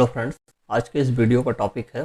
Hello friends, आज के इस वीडियो का टॉपिक है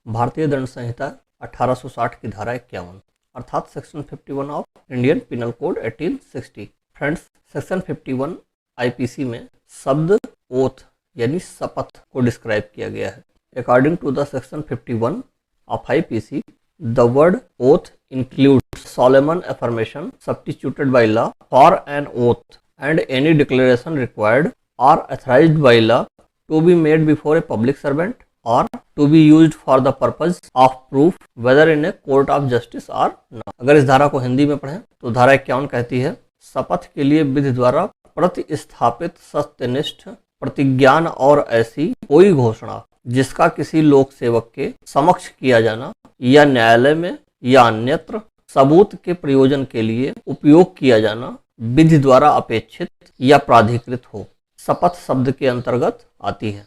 भारतीय दंड संहिता 1860 की धारा 51 अर्थात section 51 of Indian penal code 1860। Friends, section 51 IPC में शब्द ओथ यानी शपथ को डिस्क्राइब किया गया है। According to the section 51 of IPC, the word oath includes solemn affirmation substituted by law for an oath and any declaration required or authorized by law to be made before a public servant or to be used for the purpose of proof whether in a court of justice or not। अगर इस धारा को हिंदी में पढ़ें तो धारा 51 कहती है, शपथ के लिए विधि द्वारा प्रतिस्थापित सत्यनिष्ठ प्रतिज्ञान और ऐसी कोई घोषणा जिसका किसी लोक सेवक के समक्ष किया जाना या न्यायालय में या अन्यत्र सबूत के प्रयोजन के लिए उपयोग किया जाना विधि द्वारा अपेक्षित या प्राधिकृत हो, शपथ शब्द के अंतर्गत आती है।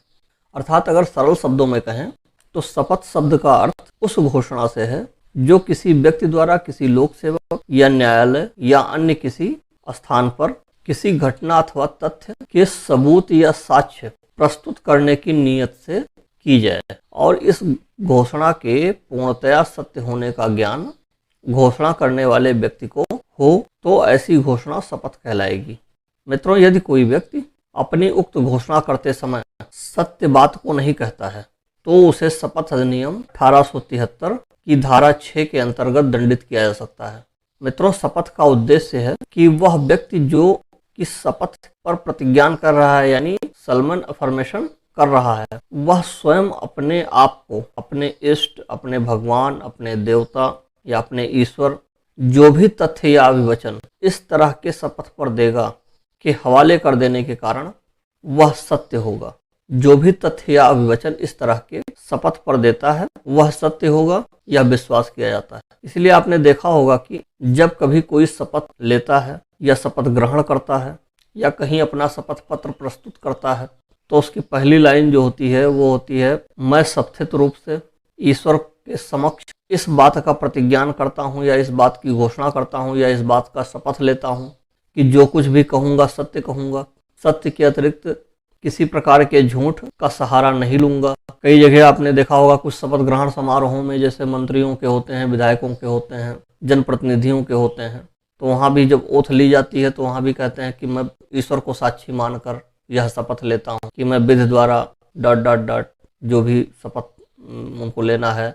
अर्थात अगर सरल शब्दों में कहें तो शपथ शब्द का अर्थ उस घोषणा से है जो किसी व्यक्ति द्वारा किसी लोक सेवक या न्यायालय या अन्य किसी स्थान पर किसी घटना अथवा तथ्य के सबूत या साक्ष्य प्रस्तुत करने की नियत से की जाए और इस घोषणा के पूर्णतया सत्य होने का ज्ञान घोषणा करने वाले व्यक्ति को हो तो ऐसी घोषणा शपथ कहलाएगी। मित्रों, यदि कोई व्यक्ति अपनी उक्त घोषणा करते समय सत्य बात को नहीं कहता है तो उसे शपथ अधिनियम 1873 की धारा 6 के अंतर्गत दंडित किया जा सकता है। मित्रों, शपथ का उद्देश्य है कि वह व्यक्ति जो कि शपथ पर प्रतिज्ञान कर रहा है यानी सलमन अफर्मेशन कर रहा है, वह स्वयं अपने आप को अपने इष्ट, अपने भगवान, अपने देवता या अपने ईश्वर जो भी तथ्य या अभिवचन इस तरह के शपथ पर देगा के हवाले कर देने के कारण वह सत्य होगा। जो भी तथ्य या अभिवचन इस तरह के शपथ पर देता है वह सत्य होगा, यह विश्वास किया जाता है। इसलिए आपने देखा होगा कि जब कभी कोई शपथ लेता है या शपथ ग्रहण करता है या कहीं अपना शपथ पत्र प्रस्तुत करता है तो उसकी पहली लाइन जो होती है वो होती है, मैं सत्थित रूप से ईश्वर के समक्ष इस बात का प्रतिज्ञान करता हूँ या इस बात की घोषणा करता हूँ या इस बात का शपथ लेता हूँ कि जो कुछ भी कहूँगा सत्य कहूँगा, सत्य के अतिरिक्त किसी प्रकार के झूठ का सहारा नहीं लूँगा। कई जगह आपने देखा होगा कुछ शपथ ग्रहण समारोहों में जैसे मंत्रियों के होते हैं, विधायकों के होते हैं, जनप्रतिनिधियों के होते हैं, तो वहाँ भी जब ओथ ली जाती है तो वहाँ भी कहते हैं कि मैं ईश्वर को साक्षी मानकर यह शपथ लेता हूँ कि मैं विधि द्वारा ... जो भी शपथ उनको लेना है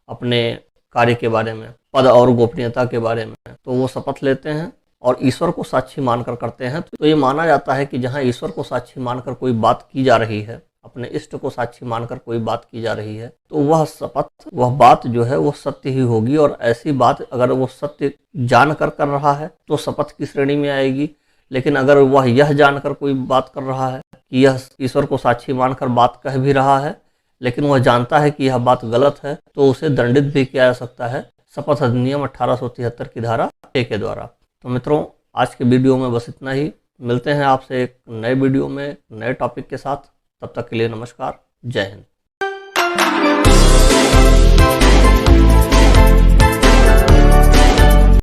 अपने कार्य के बारे में, पद और गोपनीयता के बारे में, तो वो शपथ लेते हैं और ईश्वर को साक्षी मानकर करते हैं। तो ये माना जाता है कि जहाँ ईश्वर को साक्षी मानकर कोई बात की जा रही है, अपने इष्ट को साक्षी मानकर कोई बात की जा रही है, तो वह शपथ, वह बात जो है वो सत्य ही होगी। और ऐसी बात अगर वो सत्य जानकर कर रहा है तो शपथ की श्रेणी में आएगी। लेकिन अगर वह यह जानकर कोई बात कर रहा है कि यह ईश्वर को साक्षी मानकर बात कह भी रहा है लेकिन वह जानता है कि यह बात गलत है तो उसे दंडित भी किया जा सकता है शपथ अधिनियम 1873 की धारा 6 के द्वारा। तो मित्रों, आज के वीडियो में बस इतना ही। मिलते हैं आपसे एक नए वीडियो में नए टॉपिक के साथ। तब तक के लिए नमस्कार, जय हिंद।